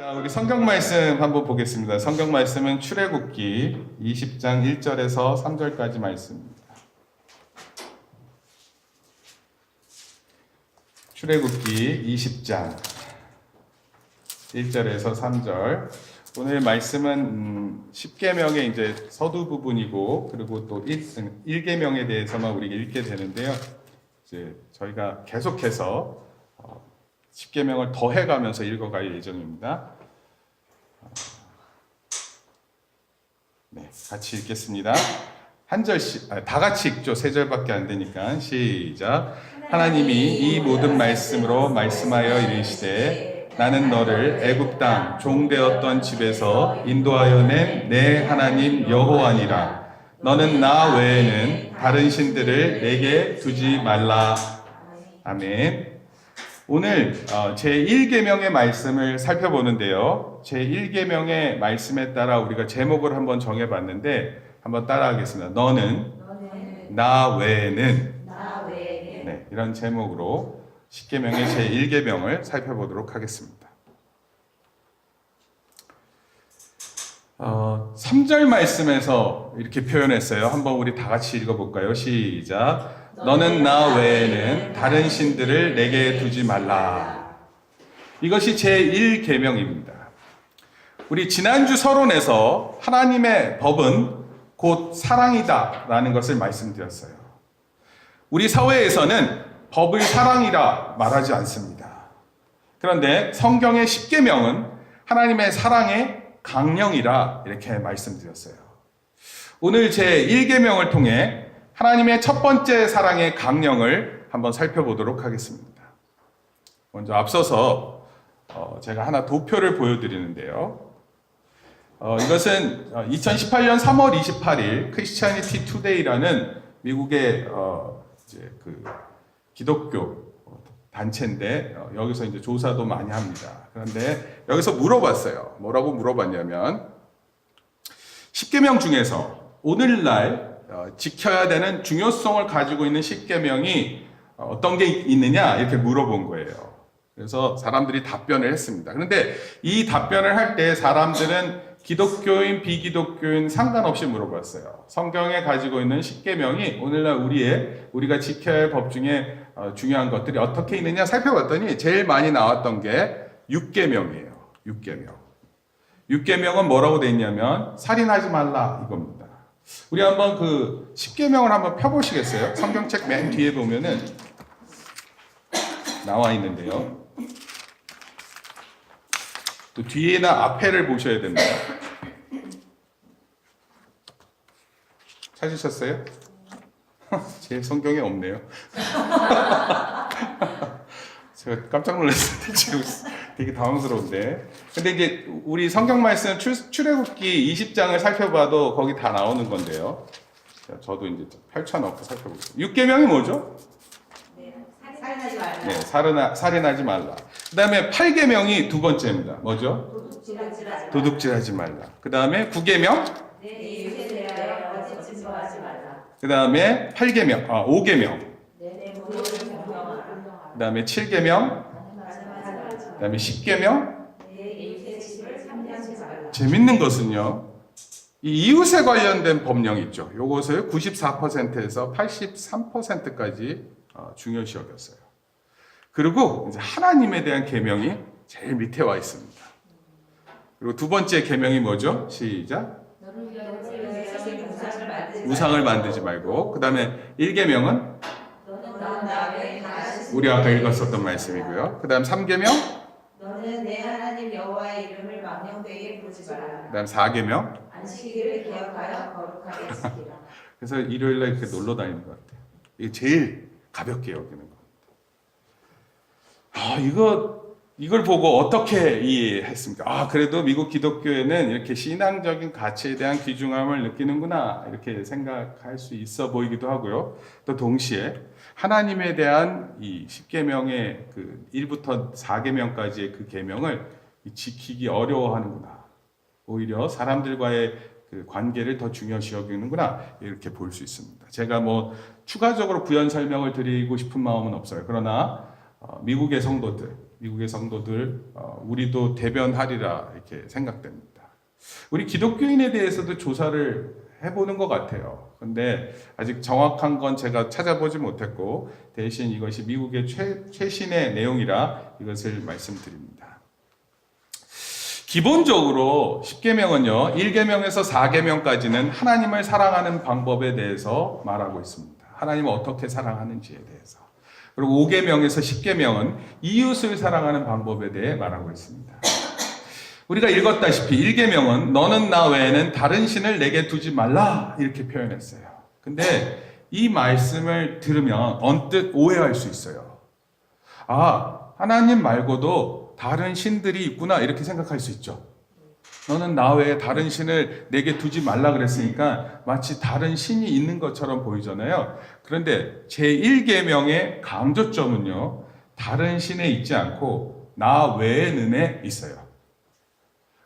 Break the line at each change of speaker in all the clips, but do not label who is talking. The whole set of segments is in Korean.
자, 우리 성경 말씀 한번 보겠습니다. 성경 말씀은 출애굽기 20장 1절에서 3절까지 말씀입니다. 출애굽기 20장 1절에서 3절. 오늘 말씀은 10계명의 이제 서두 부분이고, 그리고 또 1계명에 대해서만 우리가 읽게 되는데요. 이제 저희가 계속해서 10계명을 더해가면서 읽어갈 예정입니다. 네, 같이 읽겠습니다. 한 절씩, 다 같이 읽죠. 세 절밖에 안 되니까. 시작. 하나님이 이 모든 말씀으로 말씀하여 이르시되 나는 너를 애굽 땅 종되었던 집에서 인도하여 낸 내 하나님 여호와니라. 너는 나 외에는 다른 신들을 내게 두지 말라. 아멘. 오늘 제1계명의 말씀을 살펴보는데요. 제1계명의 말씀에 따라 우리가 제목을 한번 정해봤는데 한번 따라하겠습니다. 너는 나 외에는 네, 이런 제목으로 10계명의 제1계명을 살펴보도록 하겠습니다. 3절 말씀에서 이렇게 표현했어요. 한번 우리 다 같이 읽어볼까요? 시작. 너는 나 외에는 다른 신들을 내게 두지 말라. 이것이 제1계명입니다. 우리 지난주 서론에서 하나님의 법은 곧 사랑이다 라는 것을 말씀드렸어요. 우리 사회에서는 법을 사랑이라 말하지 않습니다. 그런데 성경의 10계명은 하나님의 사랑의 강령이라 이렇게 말씀드렸어요. 오늘 제1계명을 통해 하나님의 첫 번째 사랑의 강령을 한번 살펴보도록 하겠습니다. 먼저 앞서서 제가 하나 도표를 보여드리는데요. 이것은 2018년 3월 28일 크리스티애니티 투데이라는 미국의 이제 그 기독교 단체인데 여기서 이제 조사도 많이 합니다. 그런데 여기서 물어봤어요. 뭐라고 물어봤냐면 10계명 중에서 오늘날 지켜야 되는 중요성을 가지고 있는 10계명이 어떤 게 있느냐 이렇게 물어본 거예요. 그래서 사람들이 답변을 했습니다. 그런데 이 답변을 할 때 사람들은 기독교인, 비기독교인 상관없이 물어봤어요. 성경에 가지고 있는 10계명이 오늘날 우리가 지켜야 할 법 중에 중요한 것들이 어떻게 있느냐 살펴봤더니 제일 많이 나왔던 게 6계명이에요. 6계명. 6계명은 뭐라고 돼 있냐면 살인하지 말라 이겁니다. 우리 한번 그 10계명을 한번 펴보시겠어요? 성경책 맨 뒤에 보면은 나와 있는데요. 또 뒤에나 앞에를 보셔야 됩니다. 찾으셨어요? 제 성경에 없네요. 제가 깜짝 놀랐어요. 지금 되게 당황스러운데. 근데 이제 우리 성경 말씀 출애굽기 20장을 살펴봐도 거기 다 나오는 건데요. 저도 이제 펼쳐놓고 살펴보겠습니다. 6계명이 뭐죠?
살인하지 말라.
네, 살인하지 말라. 그 다음에 8계명이 두 번째입니다. 뭐죠? 도둑질하지 말라. 그 다음에 9계명?
내 이웃에 대하여 거짓 증거하지 말라.
그 다음에 5계명.
내 부모를 공경하라.
그 다음에 7계명. 그 다음에 10계명.
내 이웃의 집을 삼양하지 말라.
재밌는 것은요. 이 이웃에 관련된 법령이 있죠. 요것을 94%에서 83%까지 중요시 여겼어요. 그리고 이제 하나님에 대한 계명이 제일 밑에 와 있습니다. 그리고 두 번째 계명이 뭐죠? 시작. 우상을 만들지 말고. 그 다음에 1계명은 우리 아까 읽었었던 말씀이고요. 그 다음 3계명.
너는 내 하나님 여호와의 이름을 망령되게 부르지 말라.
그 다음 4계명.
안식일을 기억하여 거룩하게 지키라.
그래서 일요일날 이렇게 놀러 다니는 것 같아요. 이게 제일 가볍게 여기는 겁니다. 이걸 보고 어떻게 이해했습니까? 그래도 미국 기독교에는 이렇게 신앙적인 가치에 대한 귀중함을 느끼는구나 이렇게 생각할 수 있어 보이기도 하고요. 또 동시에 하나님에 대한 이 10계명의 그 1부터 4계명까지의 그 계명을 지키기 어려워하는구나. 오히려 사람들과의 그 관계를 더 중요시 여기는구나 이렇게 볼 수 있습니다. 제가 뭐 추가적으로 부연 설명을 드리고 싶은 마음은 없어요. 그러나 미국의 성도들 우리도 대변하리라 이렇게 생각됩니다. 우리 기독교인에 대해서도 조사를 해보는 것 같아요. 근데 아직 정확한 건 제가 찾아보지 못했고 대신 이것이 미국의 최신의 내용이라 이것을 말씀드립니다. 기본적으로 10계명은요, 1계명에서 4계명까지는 하나님을 사랑하는 방법에 대해서 말하고 있습니다. 하나님을 어떻게 사랑하는지에 대해서. 그리고 5계명에서 10계명은 이웃을 사랑하는 방법에 대해 말하고 있습니다. 우리가 읽었다시피 1계명은 너는 나 외에는 다른 신을 내게 두지 말라 이렇게 표현했어요. 근데 이 말씀을 들으면 언뜻 오해할 수 있어요. 아, 하나님 말고도 다른 신들이 있구나 이렇게 생각할 수 있죠. 너는 나 외에 다른 신을 내게 두지 말라 그랬으니까 마치 다른 신이 있는 것처럼 보이잖아요. 그런데 제1계명의 강조점은요, 다른 신에 있지 않고 나 외에는에 있어요.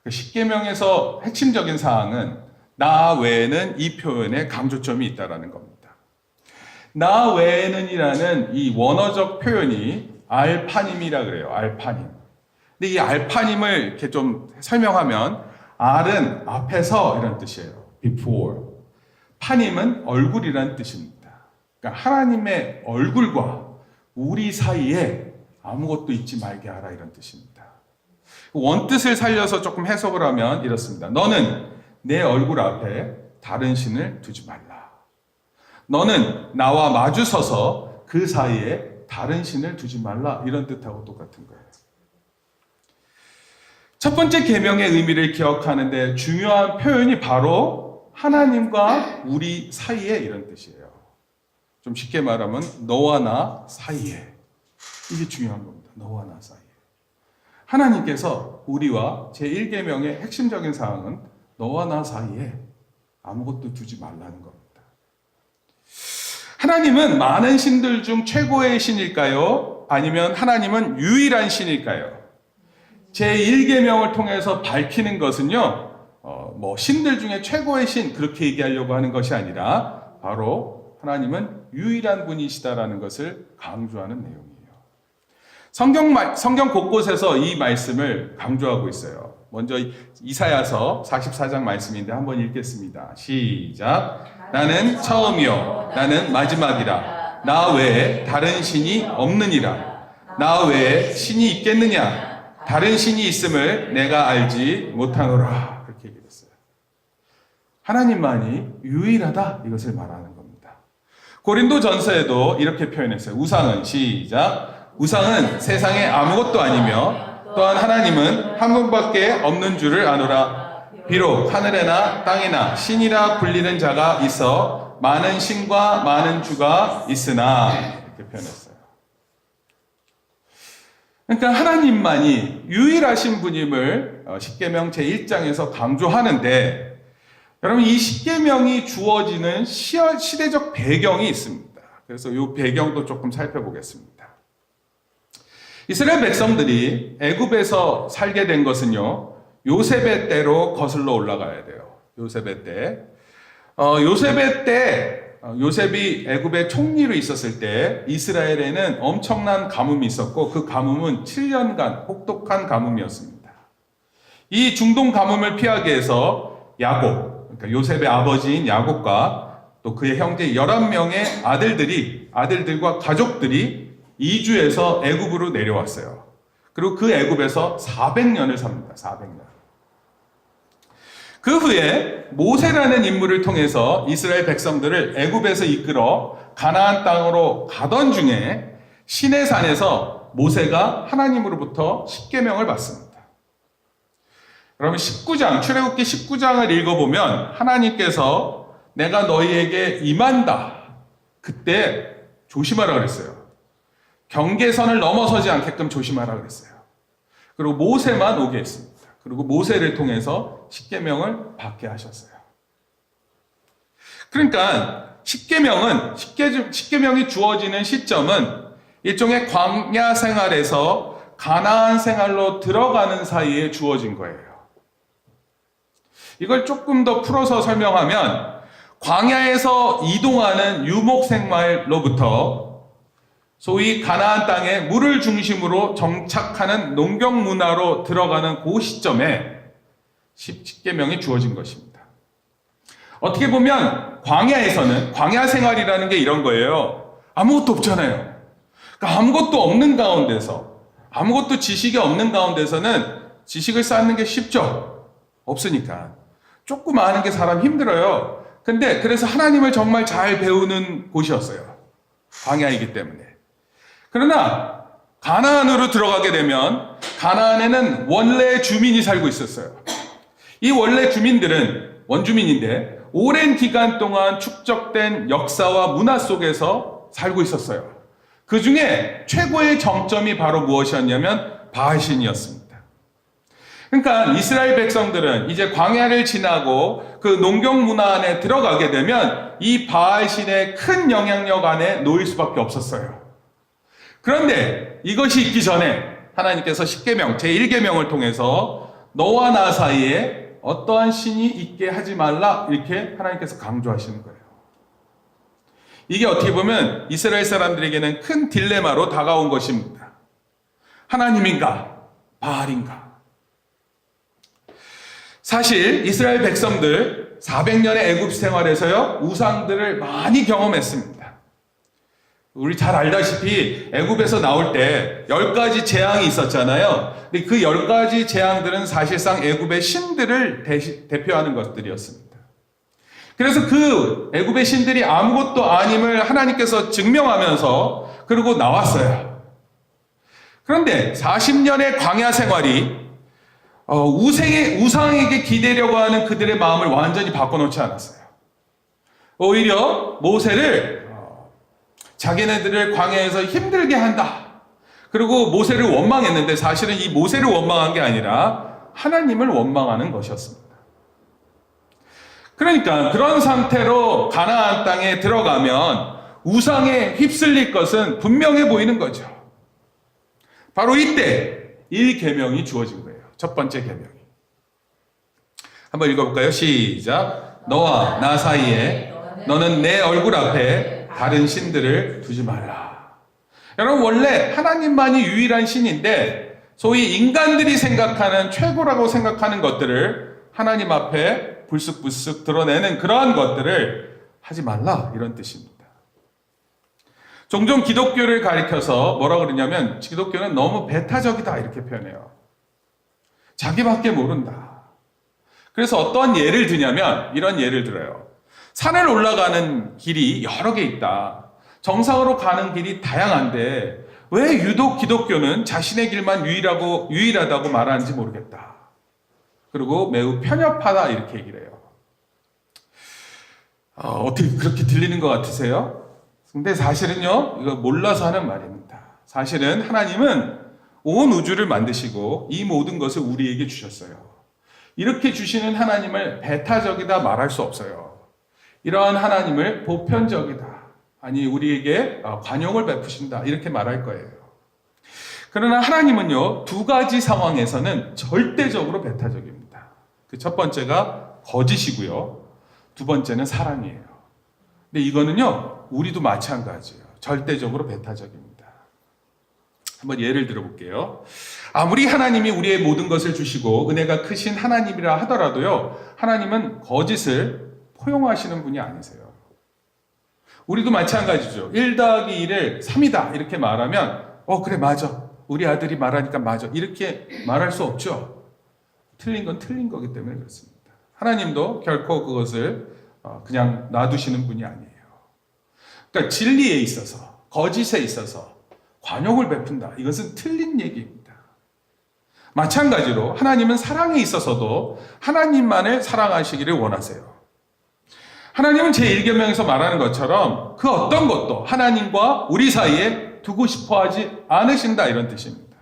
10계명에서 핵심적인 사항은 나 외에는 이 표현에 강조점이 있다라는 겁니다. 나 외에는이라는 이 원어적 표현이 알파님이라 그래요. 알파님. 근데 이 알파님을 이렇게 좀 설명하면 알은 앞에서 이런 뜻이에요. before. 파님은 얼굴이라는 뜻입니다. 그러니까 하나님의 얼굴과 우리 사이에 아무것도 있지 말게 하라 이런 뜻입니다. 원뜻을 살려서 조금 해석을 하면 이렇습니다. 너는 내 얼굴 앞에 다른 신을 두지 말라. 너는 나와 마주 서서 그 사이에 다른 신을 두지 말라. 이런 뜻하고 똑같은 거예요. 첫 번째 계명의 의미를 기억하는데 중요한 표현이 바로 하나님과 우리 사이에 이런 뜻이에요. 좀 쉽게 말하면 너와 나 사이에. 이게 중요한 겁니다. 너와 나 사이에. 하나님께서 우리와 제1계명의 핵심적인 사항은 너와 나 사이에 아무것도 두지 말라는 겁니다. 하나님은 많은 신들 중 최고의 신일까요? 아니면 하나님은 유일한 신일까요? 제1계명을 통해서 밝히는 것은요, 신들 중에 최고의 신 그렇게 얘기하려고 하는 것이 아니라 바로 하나님은 유일한 분이시다라는 것을 강조하는 내용이에요. 성경 곳곳에서 이 말씀을 강조하고 있어요. 먼저 이사야서 44장 말씀인데 한번 읽겠습니다. 시작. 나는 처음이요 나는 마지막이라 나 외에 다른 신이 없느니라. 나 외에 신이 있겠느냐? 다른 신이 있음을 내가 알지 못하노라. 그렇게 얘기했어요. 하나님만이 유일하다 이것을 말하는 겁니다. 고린도전서에도 이렇게 표현했어요. 우상은 시작. 우상은 세상에 아무것도 아니며 또한 하나님은 한 분밖에 없는 줄을 아노라. 비록 하늘에나 땅에나 신이라 불리는 자가 있어 많은 신과 많은 주가 있으나 이렇게 표현했어요. 그러니까 하나님만이 유일하신 분임을 10계명 제1장에서 강조하는데 여러분 이 10계명이 주어지는 시대적 배경이 있습니다. 그래서 이 배경도 조금 살펴보겠습니다. 이스라엘 백성들이 애굽에서 살게 된 것은요, 요셉의 때로 거슬러 올라가야 돼요. 요셉의 때. 요셉의 때, 요셉이 애굽의 총리로 있었을 때 이스라엘에는 엄청난 가뭄이 있었고 그 가뭄은 7년간 혹독한 가뭄이었습니다. 이 중동 가뭄을 피하기 위해서 야곱, 그러니까 요셉의 아버지인 야곱과 또 그의 형제 11명의 아들들과 가족들이 이주해서 애굽으로 내려왔어요. 그리고 그 애굽에서 400년을 삽니다. 400년. 그 후에 모세라는 인물을 통해서 이스라엘 백성들을 애굽에서 이끌어 가나안 땅으로 가던 중에 시내산에서 모세가 하나님으로부터 10계명을 받습니다. 그러면 19장, 출애굽기 19장을 읽어보면 하나님께서 내가 너희에게 임한다. 그때 조심하라 그랬어요. 경계선을 넘어서지 않게끔 조심하라 그랬어요. 그리고 모세만 오게 했습니다. 그리고 모세를 통해서 10계명을 받게 하셨어요. 그러니까 10계명이 주어지는 시점은 일종의 광야 생활에서 가나안 생활로 들어가는 사이에 주어진 거예요. 이걸 조금 더 풀어서 설명하면 광야에서 이동하는 유목 생활로부터 소위 가나안 땅에 물을 중심으로 정착하는 농경 문화로 들어가는 그 시점에 십계명이 주어진 것입니다. 어떻게 보면 광야에서는 광야 생활이라는 게 이런 거예요. 아무것도 없잖아요. 그러니까 아무것도 없는 가운데서, 아무것도 지식이 없는 가운데서는 지식을 쌓는 게 쉽죠. 없으니까. 조금 아는 게 사람 힘들어요. 근데 그래서 하나님을 정말 잘 배우는 곳이었어요. 광야이기 때문에. 그러나 가나안으로 들어가게 되면 가나안에는 원래 주민이 살고 있었어요. 이 원래 주민들은 원주민인데 오랜 기간 동안 축적된 역사와 문화 속에서 살고 있었어요. 그 중에 최고의 정점이 바로 무엇이었냐면 바알신이었습니다. 그러니까 이스라엘 백성들은 이제 광야를 지나고 그 농경 문화 안에 들어가게 되면 이 바알신의 큰 영향력 안에 놓일 수밖에 없었어요. 그런데 이것이 있기 전에 하나님께서 십계명 제1계명을 통해서 너와 나 사이에 어떠한 신이 있게 하지 말라 이렇게 하나님께서 강조하시는 거예요. 이게 어떻게 보면 이스라엘 사람들에게는 큰 딜레마로 다가온 것입니다. 하나님인가 바알인가. 사실 이스라엘 백성들 400년의 애굽 생활에서요 우상들을 많이 경험했습니다. 우리 잘 알다시피 애굽에서 나올 때 10가지 재앙이 있었잖아요. 근데 그 10가지 재앙들은 사실상 애굽의 신들을 대표하는 것들이었습니다. 그래서 그 애굽의 신들이 아무것도 아님을 하나님께서 증명하면서 그러고 나왔어요. 그런데 40년의 광야 생활이 우상에게 기대려고 하는 그들의 마음을 완전히 바꿔놓지 않았어요. 오히려 모세를 자기네들을 광야에서 힘들게 한다. 그리고 모세를 원망했는데 사실은 이 모세를 원망한 게 아니라 하나님을 원망하는 것이었습니다. 그러니까 그런 상태로 가나안 땅에 들어가면 우상에 휩쓸릴 것은 분명해 보이는 거죠. 바로 이때 1계명이 주어진 거예요. 첫 번째 계명이. 한번 읽어볼까요? 시작. 너와 나 사이에 너는 내 얼굴 앞에 다른 신들을 두지 말라. 여러분 원래 하나님만이 유일한 신인데 소위 인간들이 생각하는 최고라고 생각하는 것들을 하나님 앞에 불쑥불쑥 드러내는 그러한 것들을 하지 말라 이런 뜻입니다. 종종 기독교를 가리켜서 뭐라 그러냐면 기독교는 너무 배타적이다 이렇게 표현해요. 자기밖에 모른다. 그래서 어떤 예를 드냐면 이런 예를 들어요. 산을 올라가는 길이 여러 개 있다. 정상으로 가는 길이 다양한데 왜 유독 기독교는 자신의 길만 유일하다고 말하는지 모르겠다. 그리고 매우 편협하다 이렇게 얘기를 해요. 어떻게 그렇게 들리는 것 같으세요? 근데 사실은요, 이거 몰라서 하는 말입니다. 사실은 하나님은 온 우주를 만드시고 이 모든 것을 우리에게 주셨어요. 이렇게 주시는 하나님을 배타적이다 말할 수 없어요. 이러한 하나님을 보편적이다. 아니 우리에게 관용을 베푸신다. 이렇게 말할 거예요. 그러나 하나님은요. 두 가지 상황에서는 절대적으로 배타적입니다. 그 첫 번째가 거짓이고요. 두 번째는 사랑이에요. 근데 이거는요. 우리도 마찬가지예요. 절대적으로 배타적입니다. 한번 예를 들어볼게요. 아무리 하나님이 우리의 모든 것을 주시고 은혜가 크신 하나님이라 하더라도요. 하나님은 거짓을 포용하시는 분이 아니세요. 우리도 마찬가지죠. 1 더하기 1을 3이다 이렇게 말하면 그래 맞아. 우리 아들이 말하니까 맞아. 이렇게 말할 수 없죠. 틀린 건 틀린 거기 때문에 그렇습니다. 하나님도 결코 그것을 그냥 놔두시는 분이 아니에요. 그러니까 진리에 있어서 거짓에 있어서 관용을 베푼다. 이것은 틀린 얘기입니다. 마찬가지로 하나님은 사랑에 있어서도 하나님만을 사랑하시기를 원하세요. 하나님은 제1계명에서 말하는 것처럼 그 어떤 것도 하나님과 우리 사이에 두고 싶어 하지 않으신다 이런 뜻입니다.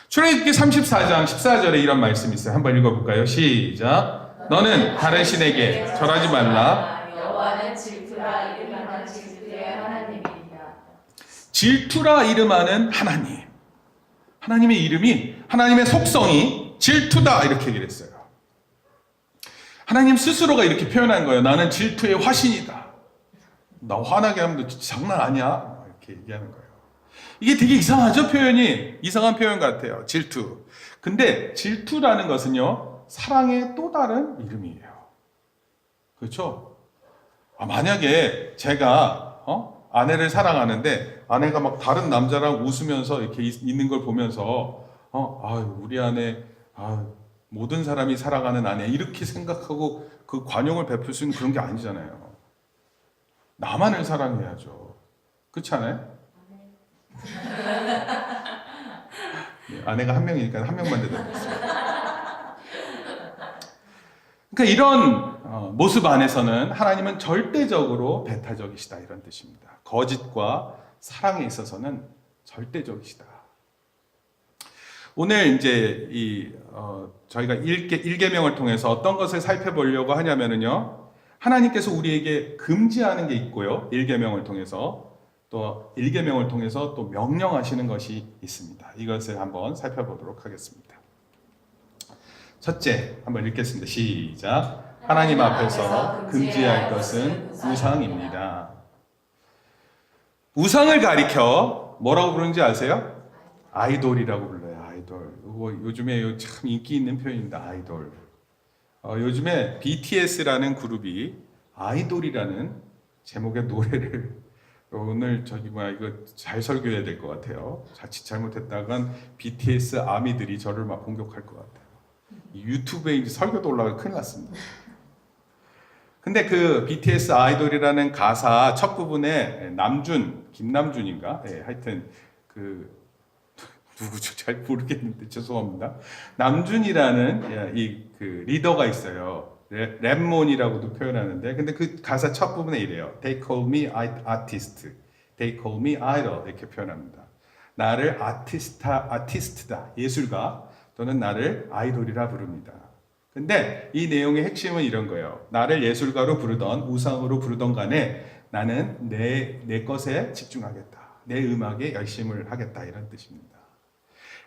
출애굽기 34장 14절에 이런 말씀이 있어요. 한번 읽어볼까요? 시작. 너는 다른 신에게 절하지 말라.
여호와는 질투라 이름하는 질투의 하나님이니라.
질투라 이름하는 하나님. 하나님의 이름이 하나님의 속성이 질투다 이렇게 얘기를 했어요. 하나님 스스로가 이렇게 표현한 거예요. 나는 질투의 화신이다. 나 화나게 하면 너 진짜 장난 아니야. 이렇게 얘기하는 거예요. 이게 되게 이상하죠? 표현이. 이상한 표현 같아요. 질투. 근데 질투라는 것은요, 사랑의 또 다른 이름이에요. 그렇죠? 만약에 제가 아내를 사랑하는데 아내가 막 다른 남자랑 웃으면서 이렇게 있는 걸 보면서 우리 아내, 모든 사람이 사랑하는 아내 이렇게 생각하고 그 관용을 베풀 수 있는 그런 게 아니잖아요. 나만을 사랑해야죠. 그렇지 않아요? 네, 아내가 한 명이니까 한 명만 대답했어요. 그러니까 이런 모습 안에서는 하나님은 절대적으로 배타적이시다 이런 뜻입니다. 거짓과 사랑에 있어서는 절대적이시다. 오늘 이제 저희가 일계명을 통해서 어떤 것을 살펴보려고 하냐면요, 하나님께서 우리에게 금지하는 게 있고요, 일계명을 통해서 또 일계명을 통해서 또 명령하시는 것이 있습니다. 이것을 한번 살펴보도록 하겠습니다. 첫째, 한번 읽겠습니다. 시작. 하나님 앞에서 금지할 것은 우상입니다. 우상을 가리켜 뭐라고 부르는지 아세요? 아이돌이라고 불러요. 아이돌. 이거 요즘에 참 인기 있는 표현입니다. 아이돌. 요즘에 BTS라는 그룹이 아이돌이라는 제목의 노래를 오늘 이거 잘 설교해야 될 것 같아요. 자칫 잘못했다간 BTS 아미들이 저를 막 공격할 것 같아요. 유튜브에 이제 설교도 올라가면 큰일 났습니다. 근데 그 BTS 아이돌이라는 가사 첫 부분에 김남준인가? 네, 하여튼 누구죠? 잘 모르겠는데 죄송합니다. 남준이라는 그 리더가 있어요. 랩몬이라고도 표현하는데, 근데 그 가사 첫 부분에 이래요. They call me artist. They call me idol. 이렇게 표현합니다. 나를 아티스트다. 예술가. 또는 나를 아이돌이라 부릅니다. 근데 이 내용의 핵심은 이런 거예요. 나를 예술가로 부르던 우상으로 부르던 간에 나는 내 것에 집중하겠다. 내 음악에 열심을 하겠다. 이런 뜻입니다.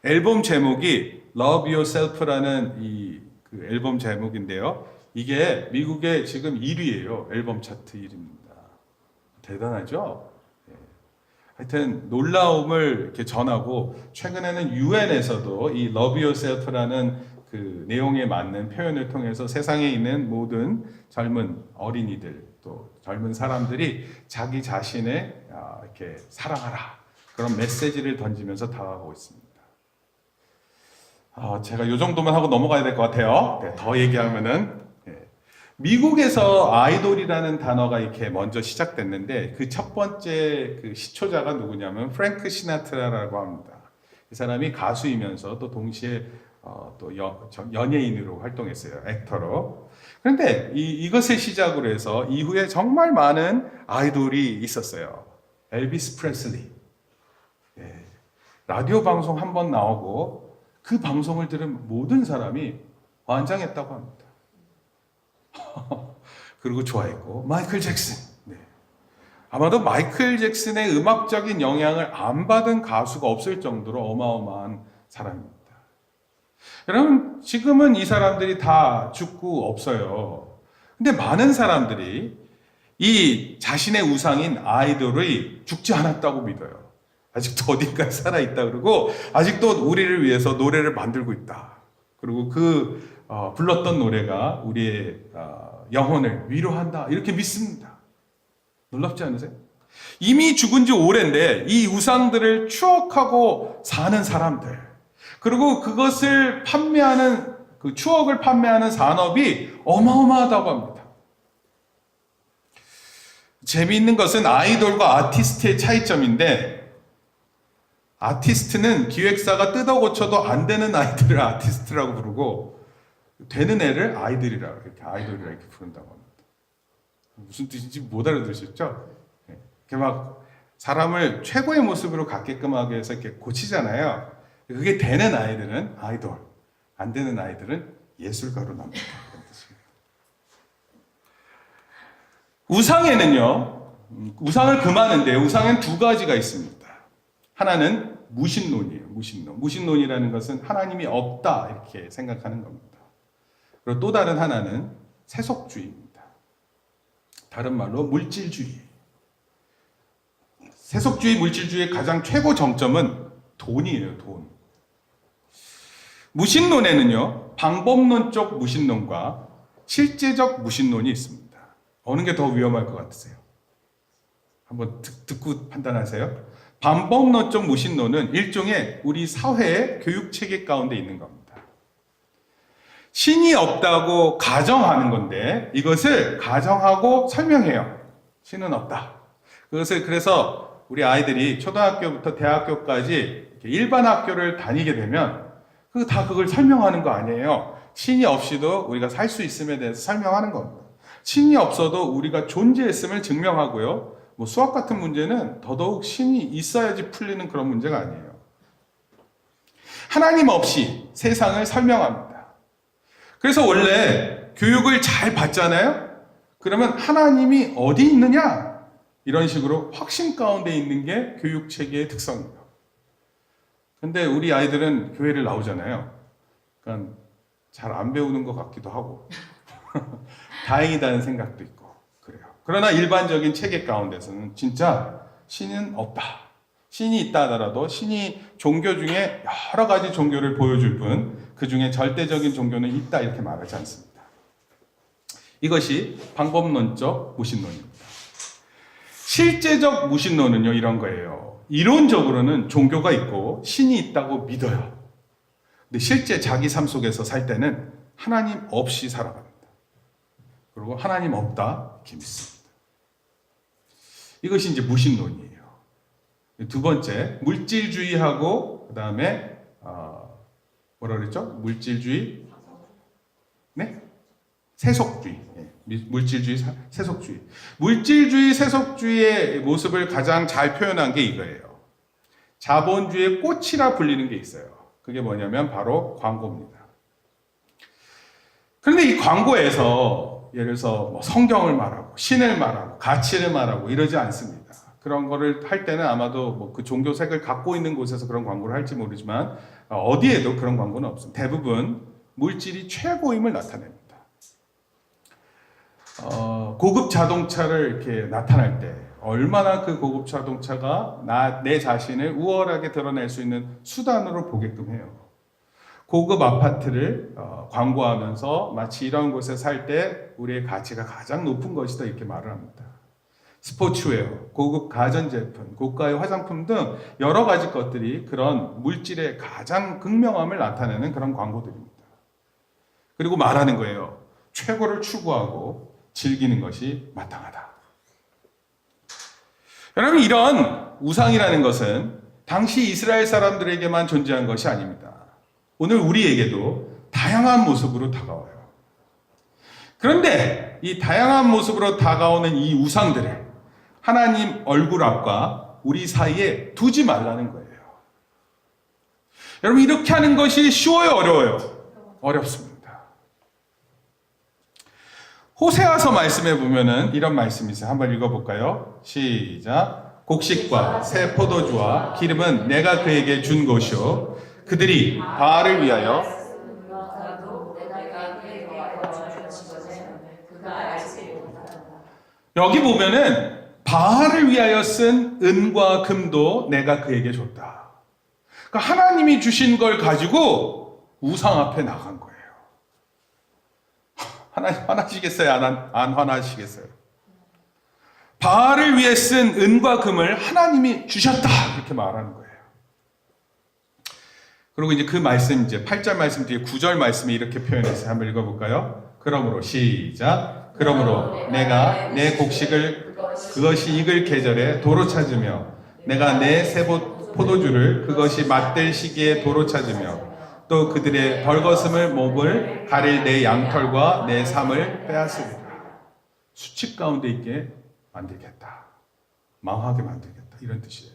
앨범 제목이 Love Yourself라는 그 앨범 제목인데요. 이게 미국의 지금 1위예요. 앨범 차트 1위입니다. 대단하죠? 하여튼 놀라움을 이렇게 전하고, 최근에는 UN에서도 이 Love Yourself라는 그 내용에 맞는 표현을 통해서 세상에 있는 모든 젊은 어린이들 또 젊은 사람들이 자기 자신을 이렇게 사랑하라, 그런 메시지를 던지면서 다가가고 있습니다. 제가 이 정도만 하고 넘어가야 될 것 같아요. 네, 더 얘기하면은 미국에서 아이돌이라는 단어가 이렇게 먼저 시작됐는데, 그 첫 번째 그 시초자가 누구냐면 프랭크 시나트라라고 합니다. 이 사람이 가수이면서 또 동시에 또 연예인으로 활동했어요. 액터로. 그런데 이것을 시작으로 해서 이후에 정말 많은 아이돌이 있었어요. 엘비스 프레슬리. 라디오 방송 한 번 나오고 그 방송을 들은 모든 사람이 환장했다고 합니다. 그리고 좋아했고, 마이클 잭슨. 아마도 마이클 잭슨의 음악적인 영향을 안 받은 가수가 없을 정도로 어마어마한 사람입니다. 여러분, 지금은 이 사람들이 다 죽고 없어요. 근데 많은 사람들이 이 자신의 우상인 아이돌이 죽지 않았다고 믿어요. 아직도 어딘가에 살아있다 그러고, 아직도 우리를 위해서 노래를 만들고 있다. 그리고 불렀던 노래가 우리의 영혼을 위로한다. 이렇게 믿습니다. 놀랍지 않으세요? 이미 죽은 지 오랜데 이 우상들을 추억하고 사는 사람들, 그리고 그것을 판매하는, 그 추억을 판매하는 산업이 어마어마하다고 합니다. 재미있는 것은 아이돌과 아티스트의 차이점인데, 아티스트는 기획사가 뜯어 고쳐도 안 되는 아이들을 아티스트라고 부르고, 되는 애를 아이돌이라 이렇게 부른다고 합니다. 무슨 뜻인지 못 알아들으셨죠? 이렇게 막 사람을 최고의 모습으로 갖게끔 하기 위해서 이렇게 고치잖아요. 그게 되는 아이들은 아이돌, 안 되는 아이들은 예술가로 남는다. 그런 뜻입니다. 우상에는요, 우상을 금하는데 우상에는 두 가지가 있습니다. 하나는 무신론이에요. 무신론이라는 것은 하나님이 없다 이렇게 생각하는 겁니다. 그리고 또 다른 하나는 세속주의입니다. 다른 말로 물질주의. 세속주의, 물질주의의 가장 최고 정점은 돈이에요, 돈. 무신론에는요, 방법론적 무신론과 실제적 무신론이 있습니다. 어느 게 더 위험할 것 같으세요? 한번 듣고 판단하세요. 방법론적 무신론은 일종의 우리 사회의 교육 체계 가운데 있는 겁니다. 신이 없다고 가정하는 건데 이것을 가정하고 설명해요. 신은 없다. 그것을 그래서 우리 아이들이 초등학교부터 대학교까지 일반 학교를 다니게 되면 그걸 설명하는 거 아니에요. 신이 없이도 우리가 살 수 있음에 대해서 설명하는 겁니다. 신이 없어도 우리가 존재했음을 증명하고요. 뭐 수학 같은 문제는 더더욱 신이 있어야지 풀리는 그런 문제가 아니에요. 하나님 없이 세상을 설명합니다. 그래서 원래 교육을 잘 받잖아요. 그러면 하나님이 어디 있느냐? 이런 식으로 확신 가운데 있는 게 교육 체계의 특성입니다. 근데 우리 아이들은 교회를 나오잖아요. 그러니까 잘 안 배우는 것 같기도 하고 다행이다는 생각도 있고 그래요. 그러나 일반적인 체계 가운데서는 진짜 신은 없다. 신이 있다 하더라도 신이 종교 중에 여러 가지 종교를 보여줄 뿐 그 중에 절대적인 종교는 있다 이렇게 말하지 않습니다. 이것이 방법론적 무신론입니다. 실제적 무신론은요 이런 거예요. 이론적으로는 종교가 있고 신이 있다고 믿어요. 근데 실제 자기 삶 속에서 살 때는 하나님 없이 살아갑니다. 그리고 하나님 없다 이렇게 믿습니다. 이것이 이제 무신론이에요. 두 번째 물질주의하고 그 다음에 뭐라 그랬죠? 물질주의, 네? 세속주의. 물질주의, 세속주의. 물질주의, 세속주의의 모습을 가장 잘 표현한 게 이거예요. 자본주의의 꽃이라 불리는 게 있어요. 그게 뭐냐면 바로 광고입니다. 그런데 이 광고에서 예를 들어서 뭐 성경을 말하고 신을 말하고 가치를 말하고 이러지 않습니다. 그런 거를 할 때는 아마도 뭐 그 종교색을 갖고 있는 곳에서 그런 광고를 할지 모르지만 어디에도 그런 광고는 없습니다. 대부분 물질이 최고임을 나타냅니다. 고급 자동차를 이렇게 나타낼 때 얼마나 그 고급 자동차가 내 자신을 우월하게 드러낼 수 있는 수단으로 보게끔 해요. 고급 아파트를 광고하면서 마치 이런 곳에 살 때 우리의 가치가 가장 높은 것이다 이렇게 말을 합니다. 스포츠웨어, 고급 가전제품, 고가의 화장품 등 여러 가지 것들이 그런 물질의 가장 극명함을 나타내는 그런 광고들입니다. 그리고 말하는 거예요. 최고를 추구하고 즐기는 것이 마땅하다. 여러분 이런 우상이라는 것은 당시 이스라엘 사람들에게만 존재한 것이 아닙니다. 오늘 우리에게도 다양한 모습으로 다가와요. 그런데 이 다양한 모습으로 다가오는 이 우상들을 하나님 얼굴 앞과 우리 사이에 두지 말라는 거예요. 여러분 이렇게 하는 것이 쉬워요, 어려워요? 어렵습니다. 호세아서 말씀에 보면은 이런 말씀이 있어요. 한번 읽어볼까요? 시작. 곡식과 새 포도주와 기름은 내가 그에게 준 것이요 그들이 바알을 위하여 여기 보면은 바알을 위하여 쓴 은과 금도 내가 그에게 줬다. 그러니까 하나님이 주신 걸 가지고 우상 앞에 나간 거예요. 하나님 화나시겠어요? 안 화나시겠어요? 바알을 위해 쓴 은과 금을 하나님이 주셨다. 이렇게 말하는 거예요. 그리고 이제 그 말씀, 이제 8절 말씀 뒤에 9절 말씀이 이렇게 표현했어요. 한번 읽어볼까요? 그러므로 시작. 그러므로 내가 내 곡식을 그것이 익을 계절에 도로 찾으며 내가 내 새 포도주를 그것이 맛될 시기에 도로 찾으며 또 그들의 벌거슴을 몸을 가릴 내 양털과 내 삶을 빼앗으리라. 수칙 가운데 있게 만들겠다. 망하게 만들겠다. 이런 뜻이에요.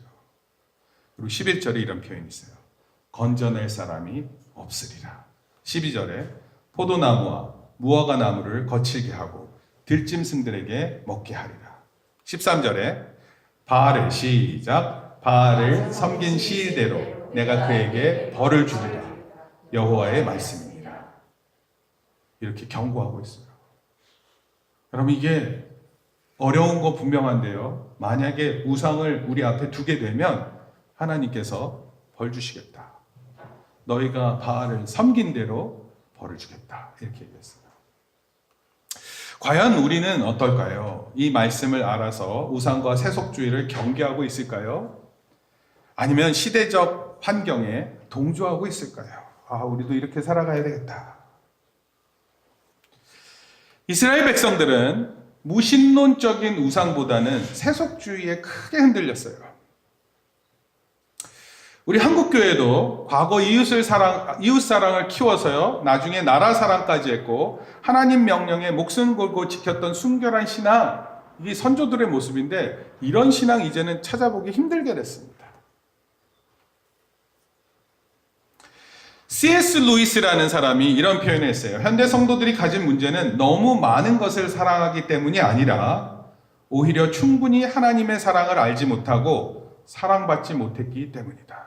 그리고 11절에 이런 표현이 있어요. 건져낼 사람이 없으리라. 12절에 포도나무와 무화과 나무를 거칠게 하고 들짐승들에게 먹게 하리라. 13절에 바알을 시작. 바알을 섬긴 시일대로 내가 그에게 벌을 주리라. 여호와의 말씀입니다. 이렇게 경고하고 있어요. 여러분 이게 어려운 거 분명한데요. 만약에 우상을 우리 앞에 두게 되면 하나님께서 벌 주시겠다. 너희가 바알을 섬긴 대로 벌을 주겠다. 이렇게 얘기했어요. 과연 우리는 어떨까요? 이 말씀을 알아서 우상과 세속주의를 경계하고 있을까요? 아니면 시대적 환경에 동조하고 있을까요? 우리도 이렇게 살아가야 되겠다. 이스라엘 백성들은 무신론적인 우상보다는 세속주의에 크게 흔들렸어요. 우리 한국교회도 과거 이웃사랑을 키워서요, 나중에 나라 사랑까지 했고, 하나님 명령에 목숨 걸고 지켰던 순결한 신앙, 이게 선조들의 모습인데, 이런 신앙 이제는 찾아보기 힘들게 됐습니다. C.S. 루이스라는 사람이 이런 표현을 했어요. 현대 성도들이 가진 문제는 너무 많은 것을 사랑하기 때문이 아니라 오히려 충분히 하나님의 사랑을 알지 못하고 사랑받지 못했기 때문이다.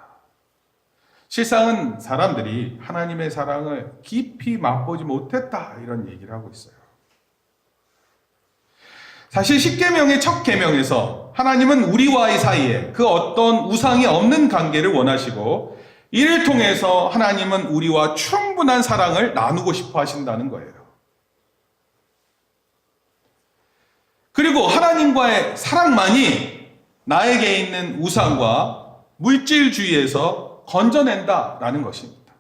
실상은 사람들이 하나님의 사랑을 깊이 맛보지 못했다, 이런 얘기를 하고 있어요. 사실 십계명의 첫 계명에서 하나님은 우리와의 사이에 그 어떤 우상이 없는 관계를 원하시고, 이를 통해서 하나님은 우리와 충분한 사랑을 나누고 싶어 하신다는 거예요. 그리고 하나님과의 사랑만이 나에게 있는 우상과 물질주의에서 건져낸다라는 것입니다.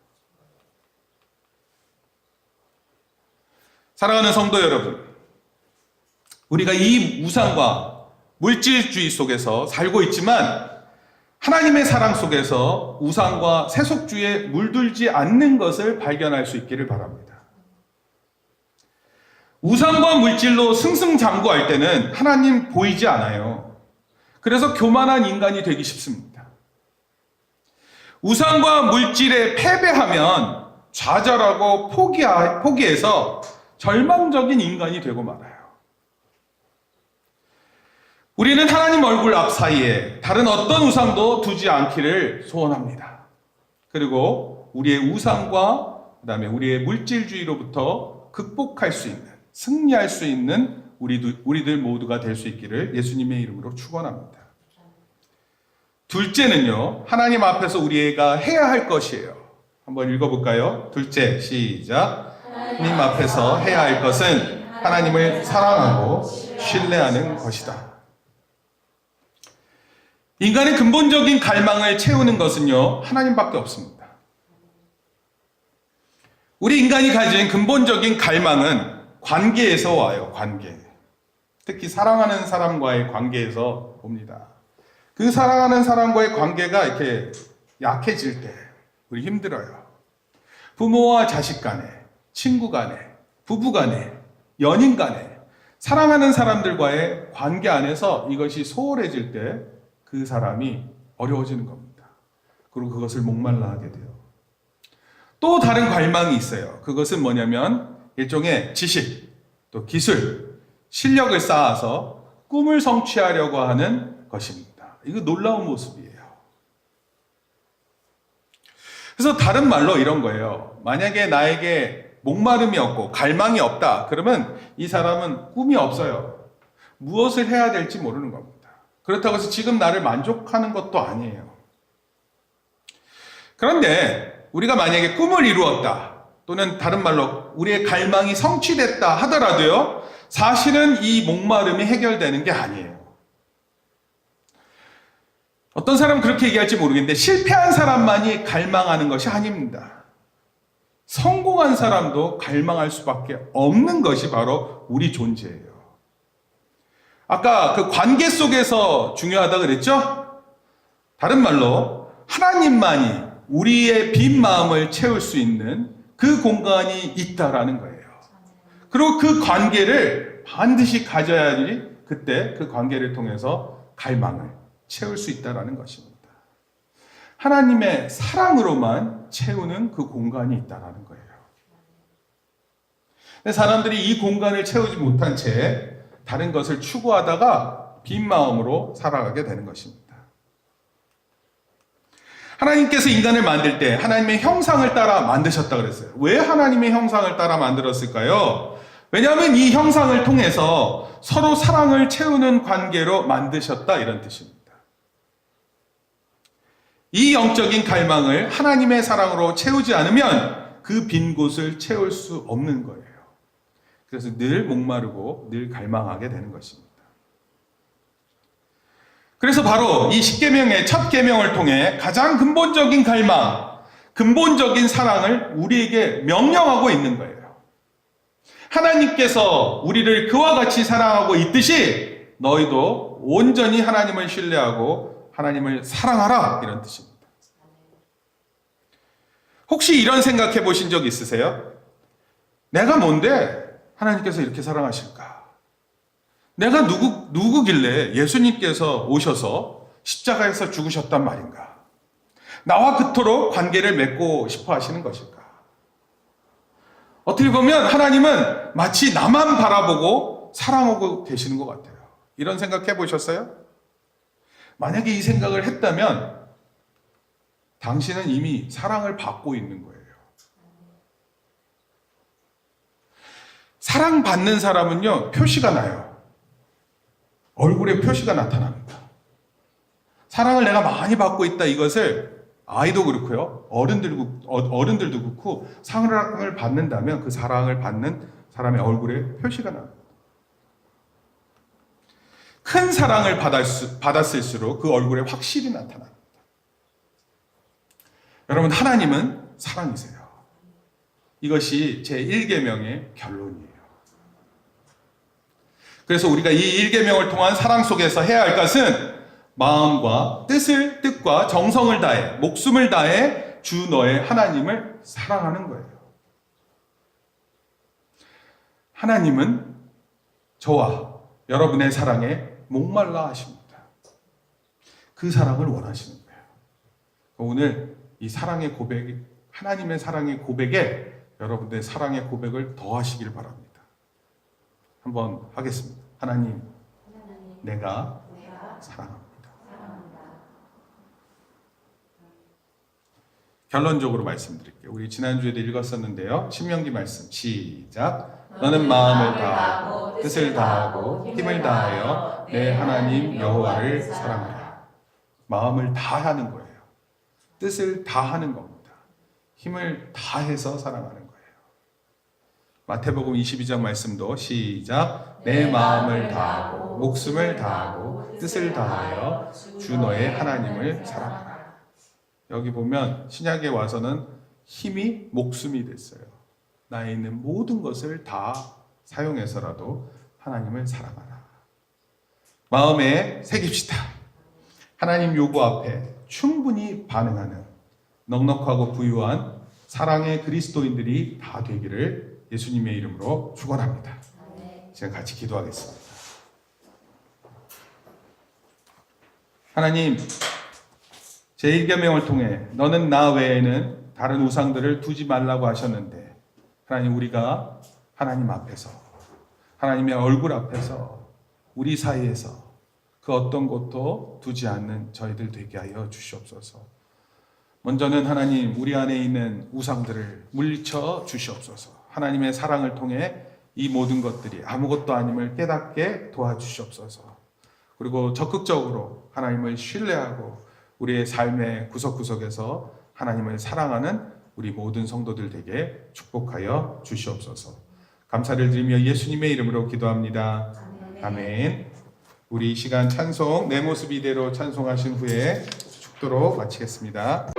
사랑하는 성도 여러분, 우리가 이 우상과 물질주의 속에서 살고 있지만 하나님의 사랑 속에서 우상과 세속주의에 물들지 않는 것을 발견할 수 있기를 바랍니다. 우상과 물질로 승승장구할 때는 하나님 보이지 않아요. 그래서 교만한 인간이 되기 쉽습니다. 우상과 물질에 패배하면 좌절하고 포기해서 절망적인 인간이 되고 말아요. 우리는 하나님 얼굴 앞 사이에 다른 어떤 우상도 두지 않기를 소원합니다. 그리고 우리의 우상과 그다음에 우리의 물질주의로부터 극복할 수 있는, 승리할 수 있는 우리들 모두가 될 수 있기를 예수님의 이름으로 축원합니다. 둘째는요, 하나님 앞에서 우리가 해야 할 것이에요. 한번 읽어볼까요? 둘째, 시작. 하나님 앞에서 해야 할 것은 하나님을 사랑하고 신뢰하는 것이다. 인간의 근본적인 갈망을 채우는 것은요, 하나님밖에 없습니다. 우리 인간이 가진 근본적인 갈망은 관계에서 와요, 관계. 특히 사랑하는 사람과의 관계에서 옵니다. 그 사랑하는 사람과의 관계가 이렇게 약해질 때 우리 힘들어요. 부모와 자식 간에, 친구 간에, 부부 간에, 연인 간에, 사랑하는 사람들과의 관계 안에서 이것이 소홀해질 때 그 사람이 어려워지는 겁니다. 그리고 그것을 목말라 하게 돼요. 또 다른 갈망이 있어요. 그것은 뭐냐면 일종의 지식, 또 기술, 실력을 쌓아서 꿈을 성취하려고 하는 것입니다. 이거 놀라운 모습이에요. 그래서 다른 말로 이런 거예요. 만약에 나에게 목마름이 없고 갈망이 없다, 그러면 이 사람은 꿈이 없어요. 무엇을 해야 될지 모르는 겁니다. 그렇다고 해서 지금 나를 만족하는 것도 아니에요. 그런데 우리가 만약에 꿈을 이루었다, 또는 다른 말로 우리의 갈망이 성취됐다 하더라도요, 사실은 이 목마름이 해결되는 게 아니에요. 어떤 사람은 그렇게 얘기할지 모르겠는데 실패한 사람만이 갈망하는 것이 아닙니다. 성공한 사람도 갈망할 수밖에 없는 것이 바로 우리 존재예요. 아까 그 관계 속에서 중요하다 그랬죠? 다른 말로 하나님만이 우리의 빈 마음을 채울 수 있는 그 공간이 있다라는 거예요. 그리고 그 관계를 반드시 가져야지 그때 그 관계를 통해서 갈망을 채울 수 있다라는 것입니다. 하나님의 사랑으로만 채우는 그 공간이 있다라는 거예요. 근데 사람들이 이 공간을 채우지 못한 채 다른 것을 추구하다가 빈 마음으로 살아가게 되는 것입니다. 하나님께서 인간을 만들 때 하나님의 형상을 따라 만드셨다 그랬어요. 왜 하나님의 형상을 따라 만들었을까요? 왜냐하면 이 형상을 통해서 서로 사랑을 채우는 관계로 만드셨다 이런 뜻입니다. 이 영적인 갈망을 하나님의 사랑으로 채우지 않으면 그 빈 곳을 채울 수 없는 거예요. 그래서 늘 목마르고 늘 갈망하게 되는 것입니다. 그래서 바로 이 십계명의 첫 계명을 통해 가장 근본적인 갈망, 근본적인 사랑을 우리에게 명령하고 있는 거예요. 하나님께서 우리를 그와 같이 사랑하고 있듯이 너희도 온전히 하나님을 신뢰하고 하나님을 사랑하라 이런 뜻입니다. 혹시 이런 생각해 보신 적 있으세요? 내가 뭔데 하나님께서 이렇게 사랑하실까? 내가 누구길래 예수님께서 오셔서 십자가에서 죽으셨단 말인가? 나와 그토록 관계를 맺고 싶어 하시는 것일까? 어떻게 보면 하나님은 마치 나만 바라보고 사랑하고 계시는 것 같아요. 이런 생각 해보셨어요? 만약에 이 생각을 했다면 당신은 이미 사랑을 받고 있는 거예요. 사랑받는 사람은요, 표시가 나요. 얼굴에 표시가 나타납니다. 사랑을 내가 많이 받고 있다 이것을 아이도 그렇고요. 어른들도 그렇고 사랑을 받는다면 그 사랑을 받는 사람의 얼굴에 표시가 납니다. 큰 사랑을 받았을수록 그 얼굴에 확실히 나타납니다. 여러분, 하나님은 사랑이세요. 이것이 제1계명의 결론이에요. 그래서 우리가 이 1계명을 통한 사랑 속에서 해야 할 것은 마음과 뜻과 정성을 다해 목숨을 다해 주 너의 하나님을 사랑하는 거예요. 하나님은 저와 여러분의 사랑에 목말라 하십니다. 그 사랑을 원하시는 거예요. 오늘 이 사랑의 고백, 하나님의 사랑의 고백에 여러분들의 사랑의 고백을 더하시길 바랍니다. 한번 하겠습니다. 하나님, 내가 사랑합니다. 결론적으로 말씀드릴게요. 우리 지난주에도 읽었었는데요. 신명기 말씀 시작. 너는 마음을 다하고 뜻을 다하고 힘을 다하여 내 하나님 여호와를 사랑하라. 마음을 다하는 거예요. 뜻을 다하는 겁니다. 힘을 다해서 사랑하는 거예요. 마태복음 22장 말씀도 시작. 내 마음을 다하고 목숨을 다하고 뜻을 다하여 주 너의 하나님을 사랑하라. 여기 보면 신약에 와서는 힘이 목숨이 됐어요. 나에 있는 모든 것을 다 사용해서라도 하나님을 사랑하라. 마음에 새깁시다. 하나님 요구 앞에 충분히 반응하는 넉넉하고 부유한 사랑의 그리스도인들이 다 되기를 예수님의 이름으로 축원합니다. 지금 같이 기도하겠습니다. 하나님, 제1계명을 통해 너는 나 외에는 다른 우상들을 두지 말라고 하셨는데 하나님, 우리가 하나님 앞에서 하나님의 얼굴 앞에서 우리 사이에서 그 어떤 것도 두지 않는 저희들 되게 하여 주시옵소서. 먼저는 하나님, 우리 안에 있는 우상들을 물리쳐 주시옵소서. 하나님의 사랑을 통해 이 모든 것들이 아무것도 아님을 깨닫게 도와주시옵소서. 그리고 적극적으로 하나님을 신뢰하고 우리의 삶의 구석구석에서 하나님을 사랑하는 우리 모든 성도들 되게 축복하여 주시옵소서. 감사를 드리며 예수님의 이름으로 기도합니다. 아멘. 우리 이 시간 찬송 내 모습 이대로 찬송하신 후에 축도로 마치겠습니다.